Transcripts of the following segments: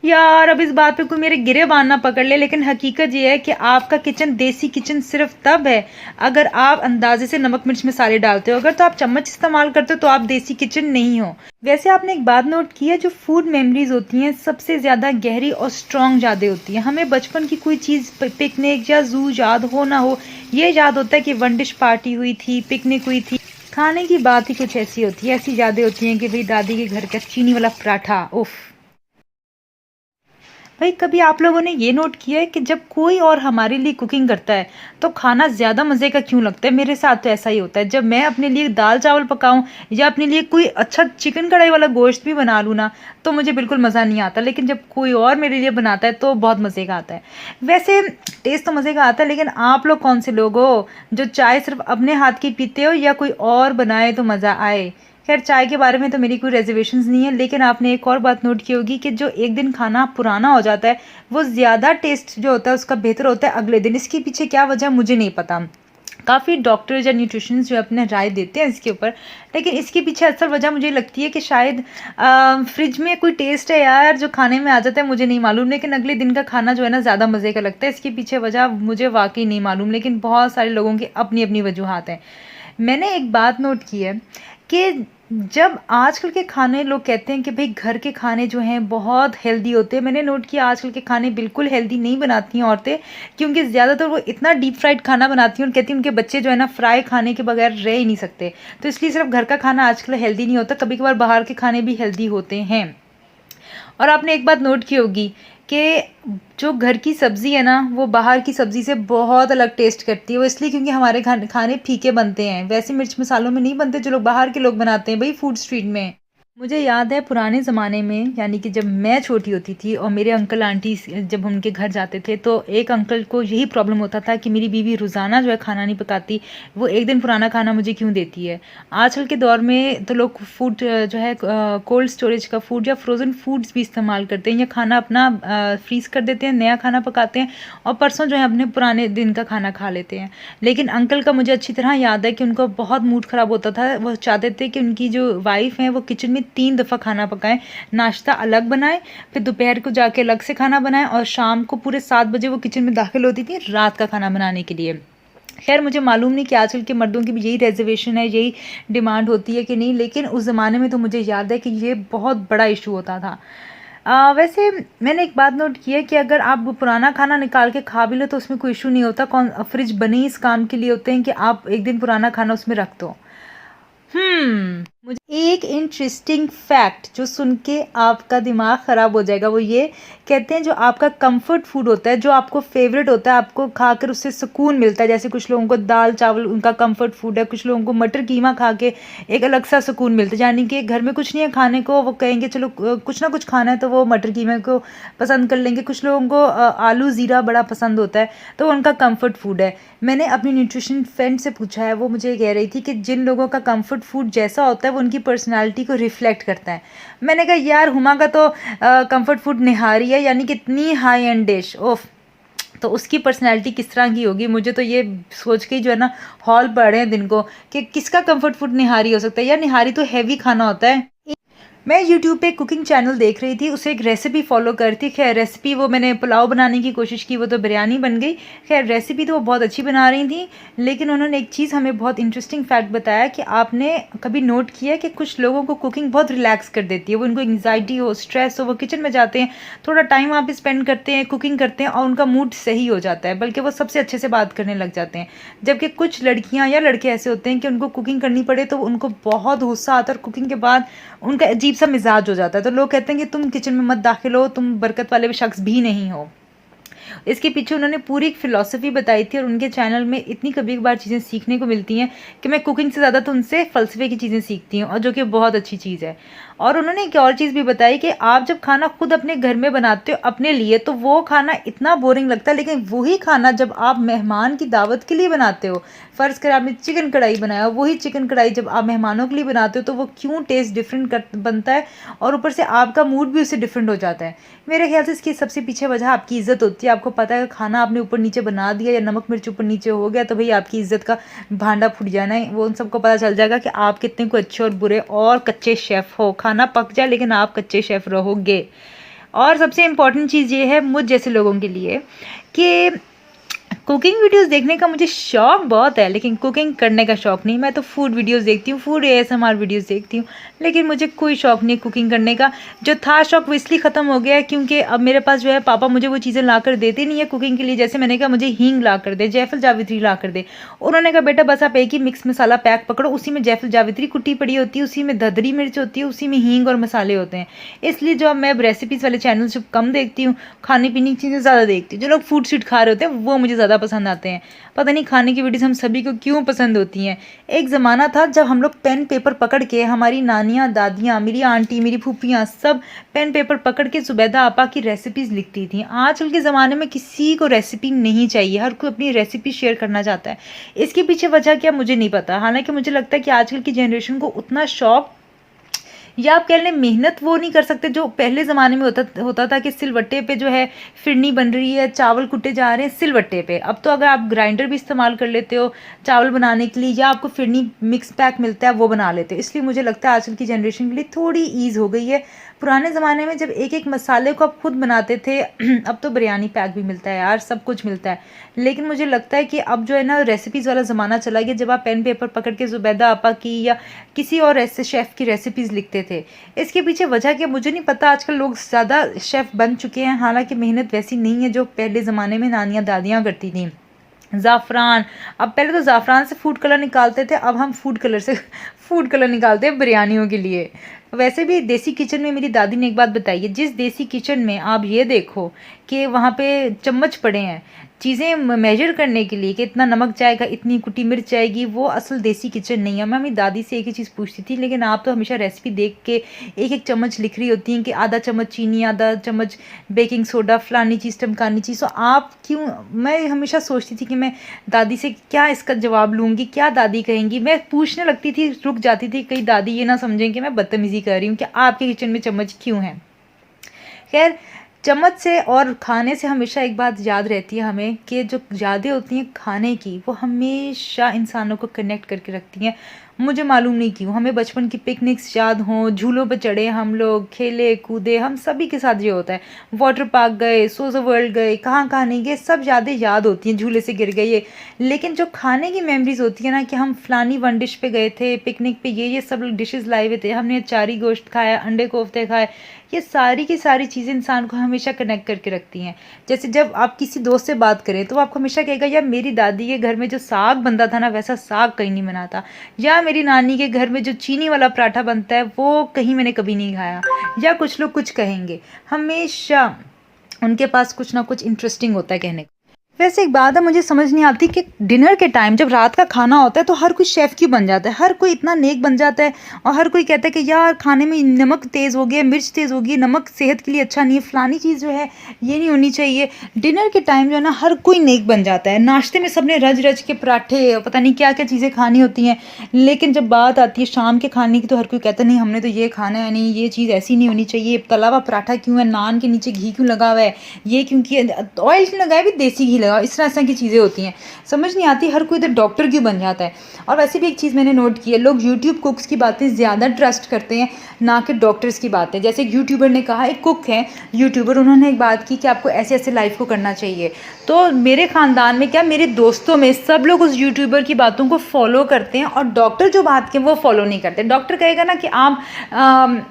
यार अब इस बात पे कोई मेरे गिरेबान ना पकड़ ले, लेकिन हकीकत ये है कि आपका किचन देसी किचन सिर्फ तब है अगर आप अंदाजे से नमक मिर्च मसाले डालते हो। अगर तो आप चम्मच इस्तेमाल करते हो तो आप देसी किचन नहीं हो। वैसे आपने एक बात नोट की है, जो फूड मेमोरीज होती हैं सबसे ज़्यादा गहरी और स्ट्रॉन्ग यादें होती हैं। हमें बचपन की कोई चीज़, पिकनिक या जू याद हो ना हो, ये याद होता है कि वन डिश पार्टी हुई थी, पिकनिक हुई थी। खाने की बात ही कुछ ऐसी होती है, ऐसी यादें होती हैं कि भाई दादी के घर का चीनी वाला पराठा, उफ। भाई कभी आप लोगों ने ये नोट किया है कि जब कोई और हमारे लिए कुकिंग करता है तो खाना ज़्यादा मज़े का क्यों लगता है? मेरे साथ तो ऐसा ही होता है। जब मैं अपने लिए दाल चावल पकाऊं या अपने लिए कोई अच्छा चिकन कढ़ाई वाला गोश्त भी बना लूँ ना, तो मुझे बिल्कुल मज़ा नहीं आता, लेकिन जब कोई और मेरे लिए बनाता है तो बहुत मज़े का आता है। वैसे टेस्ट तो मज़े का आता है, लेकिन आप लोग कौन से लोग हो जो चाय सिर्फ अपने हाथ की पीते हो या कोई और बनाए तो मज़ा आए? खैर चाय के बारे में तो मेरी कोई रिजर्वेशंस नहीं है, लेकिन आपने एक और बात नोट की होगी कि जो एक दिन खाना पुराना हो जाता है वो ज़्यादा टेस्ट जो होता है उसका बेहतर होता है अगले दिन। इसके पीछे क्या वजह मुझे नहीं पता। काफ़ी डॉक्टर्स या न्यूट्रिशनिस्ट जो अपने राय देते हैं इसके ऊपर, लेकिन इसके पीछे असल वजह मुझे लगती है कि शायद फ्रिज में कोई टेस्ट है यार जो खाने में आ जाता है, मुझे नहीं मालूम, लेकिन अगले दिन का खाना जो है ना ज़्यादा मज़े का लगता है। इसके पीछे वजह मुझे वाकई नहीं मालूम, लेकिन बहुत सारे लोगों की अपनी अपनी वजूहत हैं। मैंने एक बात नोट की है कि जब आजकल के खाने, लोग कहते हैं कि भाई घर के खाने जो हैं बहुत हेल्दी होते हैं, मैंने नोट किया आजकल के खाने बिल्कुल हेल्दी नहीं बनाती हैं औरतें, क्योंकि ज़्यादातर वो इतना डीप फ्राइड खाना बनाती हैं और कहती हैं उनके बच्चे जो है ना फ्राई खाने के बगैर रह ही नहीं सकते। तो इसलिए सिर्फ घर का खाना आजकल हेल्दी नहीं होता, कभी कभार बाहर के खाने भी हेल्दी होते हैं। और आपने एक बात नोट की होगी कि जो घर की सब्ज़ी है ना वो बाहर की सब्ज़ी से बहुत अलग टेस्ट करती है। वो इसलिए क्योंकि हमारे खाने फीके बनते हैं, वैसे मिर्च मसालों में नहीं बनते जो लोग बाहर के लोग बनाते हैं भाई फूड स्ट्रीट में। मुझे याद है पुराने ज़माने में, यानी कि जब मैं छोटी होती थी और मेरे अंकल आंटी जब हम उनके घर जाते थे तो एक अंकल को यही प्रॉब्लम होता था कि मेरी बीवी रोज़ाना जो है खाना नहीं पकाती, वो एक दिन पुराना खाना मुझे क्यों देती है। आजकल के दौर में तो लोग फूड जो है कोल्ड स्टोरेज का फूड या फ्रोज़न फूड्स भी इस्तेमाल करते हैं, या खाना अपना फ्रीज़ कर देते हैं, नया खाना पकाते हैं और परसों जो है अपने पुराने दिन का खाना खा लेते हैं। लेकिन अंकल का मुझे अच्छी तरह याद है कि उनको बहुत मूड ख़राब होता था। वो चाहते थे कि उनकी जो वाइफ है वो किचन में 3 दफ़ा खाना पकाएं, नाश्ता अलग बनाएं, फिर दोपहर को जाके अलग से खाना बनाएं और शाम को पूरे 7 बजे वो किचन में दाखिल होती थी रात का खाना बनाने के लिए। खैर मुझे मालूम नहीं कि आजकल के मर्दों की भी यही रिजर्वेशन है, यही डिमांड होती है कि नहीं, लेकिन उस ज़माने में तो मुझे याद है कि ये बहुत बड़ा इशू होता था। वैसे मैंने एक बात नोट की है कि अगर आप पुराना खाना निकाल के खा भी लो तो उसमें कोई इशू नहीं होता। फ्रिज बने ही इस काम के लिए होते हैं कि आप एक दिन पुराना खाना उसमें रख दो। मुझे एक इंटरेस्टिंग फैक्ट जो सुन के आपका दिमाग ख़राब हो जाएगा, वो ये कहते हैं जो आपका कंफर्ट फूड होता है, जो आपको फेवरेट होता है, आपको खाकर उससे सुकून मिलता है। जैसे कुछ लोगों को दाल चावल उनका कंफर्ट फूड है, कुछ लोगों को मटर कीमा खा के एक अलग सा सुकून मिलता है। यानी कि घर में कुछ नहीं है खाने को, वो कहेंगे चलो कुछ ना कुछ खाना है तो वो मटर कीमा को पसंद कर लेंगे। कुछ लोगों को आलू ज़ीरा बड़ा पसंद होता है तो उनका कंफर्ट फूड है। मैंने अपनी न्यूट्रिशन फ्रेंड से पूछा है, वो मुझे कह रही थी कि जिन लोगों का कंफर्ट फूड जैसा होता है वो उनकी पर्सनालिटी को रिफ्लेक्ट करता है। मैंने कहा यार हुमा का तो कंफर्ट फूड निहारी है, यानी कि इतनी हाई एंड डिश, ओफ, तो उसकी पर्सनैलिटी किस तरह की होगी। मुझे तो ये सोच के जो है ना हॉल पड़ रहे हैं दिन को कि किसका कंफर्ट फूड निहारी हो सकता है। यार निहारी तो हैवी खाना होता है। मैं यूट्यूब पे कुकिंग चैनल देख रही थी, उसे एक रेसिपी फॉलो करती। खैर रेसिपी वो मैंने पुलाव बनाने की कोशिश की, वो तो बिरयानी बन गई। खैर रेसिपी तो वो बहुत अच्छी बना रही थी, लेकिन उन्होंने एक चीज़ हमें बहुत इंटरेस्टिंग फैक्ट बताया कि आपने कभी नोट किया कि कुछ लोगों को कुकिंग बहुत रिलैक्स कर देती है। वो उनको एंग्जाइटी हो, स्ट्रेस हो, वो किचन में जाते हैं, थोड़ा टाइम वहाँ पे स्पेंड करते हैं, कुकिंग करते हैं और उनका मूड सही हो जाता है, बल्कि वो सबसे अच्छे से बात करने लग जाते हैं। जबकि कुछ लड़कियाँ या लड़के ऐसे होते हैं कि उनको कुकिंग करनी पड़े तो उनको बहुत गुस्सा आता है और कुकिंग के बाद उनका अजीब सा मिजाज हो जाता है। तो लोग कहते हैं कि तुम किचन में मत दाखिल हो, तुम बरकत वाले शख्स भी नहीं हो। इसके पीछे उन्होंने पूरी एक फ़िलॉसफ़ी बताई थी और उनके चैनल में इतनी कभी-कभार चीज़ें सीखने को मिलती हैं कि मैं कुकिंग से ज़्यादा तो उनसे फ़लसफ़े की चीज़ें सीखती हूँ, और जो कि बहुत अच्छी चीज़ है। और उन्होंने एक और चीज़ भी बताई कि आप जब खाना खुद अपने घर में बनाते हो अपने लिए तो वो खाना इतना बोरिंग लगता है, लेकिन वही खाना जब आप मेहमान की दावत के लिए बनाते हो, फ़र्ज़ करें आपने चिकन कढ़ाई बनाया, वही चिकन कढ़ाई जब आप मेहमानों के लिए बनाते हो तो वो क्यों टेस्ट डिफरेंट बनता है, और ऊपर से आपका मूड भी उससे डिफरेंट हो जाता है। मेरे ख्याल से इसकी सबसे पीछे वजह आपकी इज़्ज़त होती है। आपको पता है खाना आपने ऊपर नीचे बना दिया या नमक मिर्च ऊपर नीचे हो गया तो भाई आपकी इज़्ज़त का भांडा फूट जाना है। वो उन सबको पता चल जाएगा कि आप कितने को अच्छे और बुरे और कच्चे शेफ़ हो। खाना पक जाए लेकिन आप कच्चे शेफ़ रहोगे। और सबसे इम्पॉर्टेंट चीज़ ये है मुझ जैसे लोगों के लिए कि कुकिंग वीडियोस देखने का मुझे शौक बहुत है, लेकिन कुकिंग करने का शौक नहीं। मैं तो फूड वीडियोस देखती हूँ, फूड एएसएमआर वीडियोस देखती हूँ, लेकिन मुझे कोई शौक नहीं है कुकिंग करने का। जो था शौक वो इसलिए ख़त्म हो गया है क्योंकि अब मेरे पास जो है पापा मुझे वो चीज़ें ला कर देते नहीं है कुकिंग के लिए। जैसे मैंने कहा मुझे हींग ला कर दे, जायफल जावित्री ला कर दे, उन्होंने कहा बेटा बस आप एक ही मिक्स मसाला पैक पकड़ो, उसी में जायफल जावित्री कुटी पड़ी होती है, उसी में धदरी मिर्च होती है, उसी में हींग और मसाले होते हैं। इसलिए जो अब मैं रेसिपीज़ वाले चैनल जो कम देखती हूँ, खाने पीने की चीज़ें ज़्यादा देखती हूँ। जो लोग फूड शूट खा रहे होते हैं वो मुझे ज़्यादा पसंद आते हैं। पता नहीं खाने की वीडियोस हम सभी को क्यों पसंद होती हैं। एक ज़माना था जब हम लोग पेन पेपर पकड़ के, हमारी नानियाँ, दादियाँ, मेरी आंटी, मेरी फूफियाँ सब पेन पेपर पकड़ के ज़ुबैदा आपा की रेसिपीज़ लिखती थी। आजकल के ज़माने में किसी को रेसिपी नहीं चाहिए, हर कोई अपनी रेसिपी शेयर करना चाहता है। इसके पीछे वजह क्या मुझे नहीं पता, हालांकि मुझे लगता है कि आजकल की जनरेशन को उतना शौक या आप कह लें मेहनत वो नहीं कर सकते जो पहले ज़माने में होता था कि सिलवट्टे पे जो है फिरनी बन रही है, चावल कुटे जा रहे हैं सिलवट्टे पे। अब तो अगर आप ग्राइंडर भी इस्तेमाल कर लेते हो चावल बनाने के लिए, या आपको फिरनी मिक्स पैक मिलता है वो बना लेते हो। इसलिए मुझे लगता है आजकल की जनरेशन के लिए थोड़ी ईज़ हो गई है। पुराने ज़माने में जब एक एक मसाले को आप खुद बनाते थे अब तो बिरयानी पैक भी मिलता है यार, सब कुछ मिलता है। लेकिन मुझे लगता है कि अब जो है ना रेसिपीज़ वाला ज़माना चला गया, जब आप पेन पेपर पकड़ के ज़ुबैदा आपा की या किसी और ऐसे शेफ़ की रेसिपीज़ लिखते थे। इसके पीछे वजह क्या मुझे नहीं पता। आजकल लोग ज़्यादा शेफ़ बन चुके हैं, हालांकि मेहनत वैसी नहीं है जो पहले ज़माने में नानियाँ दादियाँ करती थीं। ज़ाफ़रान, अब पहले तो ज़ाफ़रान से फूड कलर निकालते थे, अब हम फूड कलर से फूड कलर निकालते हैं बिरयानियों के लिए। वैसे भी देसी किचन में मेरी दादी ने एक बात बताई है, जिस देसी किचन में आप ये देखो कि वहाँ पे चम्मच पड़े हैं चीज़ें मेजर करने के लिए कि इतना नमक जाएगा, इतनी कुटी मिर्च जाएगी, वो असल देसी किचन नहीं है। मैं अपनी दादी से एक ही चीज़ पूछती थी, लेकिन आप तो हमेशा रेसिपी देख के एक एक चम्मच लिख रही होती हैं कि आधा चम्मच चीनी, आधा चम्मच बेकिंग सोडा, फलानी चीज़ टमकानी चीज़। तो आप क्यों, मैं हमेशा सोचती थी कि मैं दादी से क्या इसका जवाब लूँगी, क्या दादी कहेंगी। मैं पूछने लगती थी, रुक जाती थी, कहीं दादी ये ना समझें कि मैं बदतमीज़ी कर रही हूँ कि आपके किचन में चम्मच क्यों है। खैर, चम्मच से और खाने से हमेशा एक बात याद रहती है हमें कि जो यादें होती हैं खाने की वो हमेशा इंसानों को कनेक्ट करके रखती हैं। मुझे मालूम नहीं क्यों हमें बचपन की पिकनिक्स याद हों, झूलों पर चढ़े हम लोग, खेले कूदे, हम सभी के साथ ये होता है। वाटर पार्क गए, सोज़ो वर्ल्ड गए, कहाँ कहाँ नहीं गए, सब यादें याद होती हैं, झूले से गिर गए। लेकिन जो खाने की मेमोरीज होती है ना कि हम फलानी वन डिश पे गए थे पिकनिक पे, ये सब डिशेस लाए हुए थे, हमने अचारी गोश्त खाया, अंडे कोफ्ते खाए, ये सारी की सारी चीज़ें इंसान को हमेशा कनेक्ट करके रखती हैं। जैसे जब आप किसी दोस्त से बात करें तो वो आपको हमेशा कहेगा यार मेरी दादी के घर में जो साग बनता था ना वैसा साग कहीं नहीं बना था, या मेरी नानी के घर में जो चीनी वाला पराठा बनता है वो कहीं मैंने कभी नहीं खाया, या कुछ लोग कुछ कहेंगे। हमेशा उनके पास कुछ ना कुछ इंटरेस्टिंग होता है कहने को। वैसे एक बात है मुझे समझ नहीं आती कि डिनर के टाइम जब रात का खाना होता है तो हर कोई शेफ़ क्यों बन जाता है, हर कोई इतना नेक बन जाता है और हर कोई कहता है कि यार खाने में नमक तेज़ हो गया, मिर्च तेज़ हो गई, नमक सेहत के लिए अच्छा नहीं है, फलानी चीज़ जो है ये नहीं होनी चाहिए। डिनर के टाइम जो है ना हर कोई नेक बन जाता है। नाश्ते में सबने रज रज के पराठे पता नहीं क्या क्या चीज़ें खानी होती हैं, लेकिन जब बात आती है शाम के खाने की तो हर कोई कहता है नहीं हमने तो ये खाना है, नहीं ये चीज़ ऐसी नहीं होनी चाहिए, तला हुआ पराठा क्यों है, नान के नीचे घी क्यों लगा हुआ है, ये क्योंकि ऑयल क्यों लगा है, भी देसी घी लगा, इस तरह की चीज़ें होती हैं। समझ नहीं आती हर कोई इधर डॉक्टर क्यों बन जाता है। और वैसे भी एक चीज़ मैंने नोट की है, लोग यूट्यूब कुक्स की बातें ज़्यादा ट्रस्ट करते हैं ना कि डॉक्टर्स की बातें। जैसे एक यूट्यूबर ने कहा, एक कुक है यूट्यूबर, उन्होंने एक बात की कि आपको ऐसे ऐसे लाइफ को करना चाहिए। तो मेरे ख़ानदान में क्या मेरे दोस्तों में सब लोग उस यूट्यूबर की बातों को फॉलो करते हैं और डॉक्टर जो बात के वो फॉलो नहीं करते। डॉक्टर कहेगा ना कि आप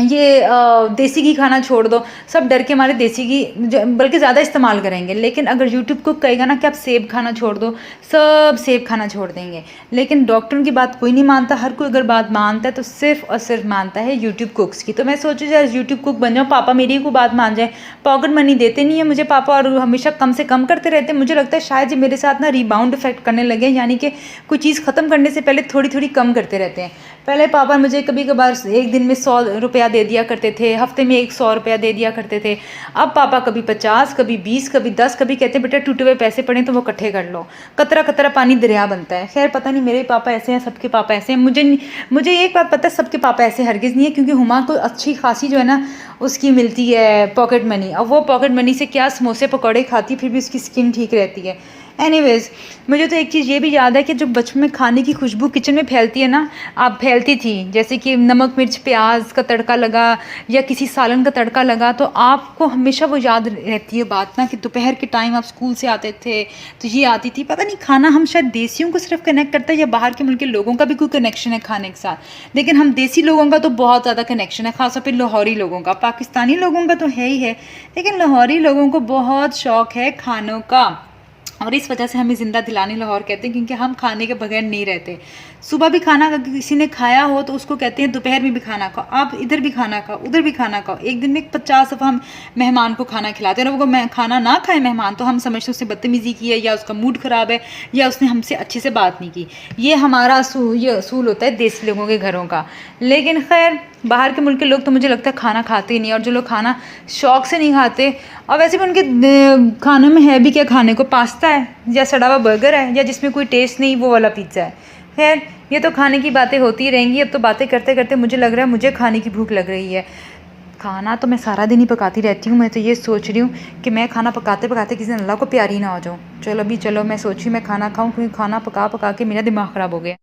ये देसी घी खाना छोड़ दो, सब डर के मारे देसी घी बल्कि ज़्यादा इस्तेमाल करेंगे। लेकिन अगर यूट्यूब को कहेगा ना कि आप सेब खाना छोड़ दो, सब सेब खाना छोड़ देंगे। लेकिन डॉक्टरों की बात कोई नहीं मानता, हर कोई अगर बात मानता है तो सिर्फ और सिर्फ मानता है यूट्यूब कुक्स की। तो मैं सोचूँ यार यूट्यूब कुक बन जाऊँ, पापा मेरी को बात मान जाए। पॉकेट मनी देते नहीं है मुझे पापा और हमेशा कम से कम करते रहते हैं। मुझे लगता है शायद ये मेरे साथ ना रिबाउंड इफेक्ट करने लगे, यानी कि कोई चीज़ ख़त्म करने से पहले थोड़ी थोड़ी कम करते रहते हैं। पहले पापा मुझे कभी कभार एक दिन में 100 रुपया दे दिया करते थे, हफ्ते में 100 रुपया दे दिया करते थे। अब पापा कभी 50, कभी 20, कभी 10, कभी कहते बेटा टूटे हुए पैसे पड़े तो वो इकट्ठे कर लो, कतरा कतरा पानी दरिया बनता है। खैर पता नहीं मेरे पापा ऐसे हैं, सबके पापा ऐसे हैं। मुझे एक बात पता है, सबके पापा ऐसे हरगिज़ नहीं है, क्योंकि हुमा को अच्छी खासी जो है ना उसकी मिलती है पॉकेट मनी। अब वो पॉकेट मनी से क्या समोसे पकौड़े खाती फिर भी उसकी स्किन ठीक रहती है। एनीवेज़, मुझे तो एक चीज़ ये भी याद है कि जो बचपन में खाने की खुशबू किचन में फैलती है ना, आप फैलती थी, जैसे कि नमक, मिर्च, प्याज़ का तड़का लगा या किसी सालन का तड़का लगा, तो आपको हमेशा वो याद रहती है बात ना कि दोपहर के टाइम आप स्कूल से आते थे, तो ये आती थी। पता नहीं खाना हम शायद देसियों को सिर्फ़ कनेक्ट करता है या बाहर के मुल्क के लोगों का भी कोई कनेक्शन है खाने के साथ। लेकिन हम देसी लोगों का तो बहुत ज़्यादा कनेक्शन है, ख़ास तौर पे लाहौरी लोगों का। पाकिस्तानी लोगों का तो है ही है, लेकिन लाहौरी लोगों को बहुत शौक़ है खानों का। और इस वजह से हमें ज़िंदा दिलानी लाहौर कहते हैं, क्योंकि हम खाने के बगैर नहीं रहते। सुबह भी खाना अगर किसी ने खाया हो तो उसको कहते हैं दोपहर में भी खाना खाओ, आप इधर भी खाना खाओ, उधर भी खाना खाओ। एक दिन में 50 दफ़ा हम मेहमान को खाना खिलाते हैं, और वो खाना ना खाए मेहमान तो हम समझते उसने बदतमीज़ी की है, या उसका मूड ख़राब है, या उसने हमसे अच्छे से बात नहीं की। ये हमारा ये असूल होता है देसी लोगों के घरों का। लेकिन खैर, बाहर के मुल्क के लोग तो मुझे लगता है खाना खाते ही नहीं, और जो लोग खाना शौक़ से नहीं खाते, और वैसे भी उनके खाने में है भी क्या खाने को, पास्ता है या सड़ा हुआ बर्गर है, या जिसमें कोई टेस्ट नहीं वो वाला पिज़्ज़ा है। खैर, ये तो खाने की बातें होती ही रहेंगी। अब तो बातें करते करते मुझे लग रहा है मुझे खाने की भूख लग रही है। खाना तो मैं सारा दिन ही पकाती रहती हूँ। मैं तो ये सोच रही हूँ कि मैं खाना पकाते पकाते किसी दिन अल्लाह को प्यारी ना हो जाऊँ। चलो मैं सोच रही हूँ मैं खाना खाऊँ, क्योंकि खाना पका पका के मेरा दिमाग ख़राब हो गया।